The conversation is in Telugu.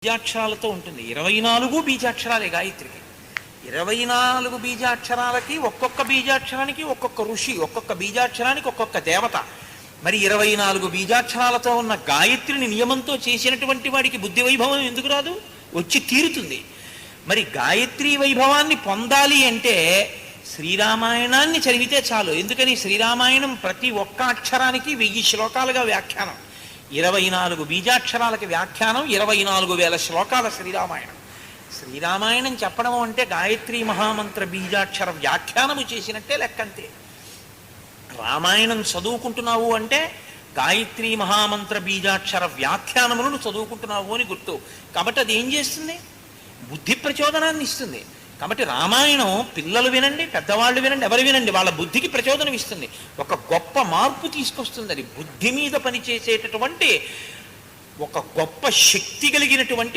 బీజాక్షరాలతో ఉంటుంది. 24 బీజాక్షరాలే గాయత్రికి. 24 బీజాక్షరాలకి ఒక్కొక్క బీజాక్షరానికి ఒక్కొక్క ఋషి, ఒక్కొక్క బీజాక్షరానికి ఒక్కొక్క దేవత. మరి 24 బీజాక్షరాలతో ఉన్న గాయత్రిని నియమంతో చేసినటువంటి వాడికి బుద్ధి వైభవం ఎందుకు రాదు? వచ్చి తీరుతుంది. మరి గాయత్రి వైభవాన్ని పొందాలి అంటే శ్రీరామాయణాన్ని చదివితే చాలు. ఎందుకని? శ్రీరామాయణం ప్రతి ఒక్క అక్షరానికి 1000 శ్లోకాలుగా వ్యాఖ్యానం. 24 బీజాక్షరాలకి వ్యాఖ్యానం, 24,000 శ్లోకాల శ్రీరామాయణం. శ్రీరామాయణం చెప్పడం అంటే గాయత్రి మహామంత్ర బీజాక్షర వ్యాఖ్యానము చేసినట్టే లెక్కంతే. రామాయణం చదువుకుంటున్నావు అంటే గాయత్రి మహామంత్ర బీజాక్షర వ్యాఖ్యానములను చదువుకుంటున్నావు అని గుర్తు. కాబట్టి అది ఏం చేస్తుంది? బుద్ధి ప్రచోదనాన్ని ఇస్తుంది. కాబట్టి రామాయణం పిల్లలు వినండి, పెద్దవాళ్ళు వినండి, ఎవరు వినండి, వాళ్ళ బుద్ధికి ప్రచోదనం ఇస్తుంది. ఒక గొప్ప మార్పు తీసుకొస్తుంది. అది బుద్ధి మీద పనిచేసేటటువంటి ఒక గొప్ప శక్తి కలిగినటువంటి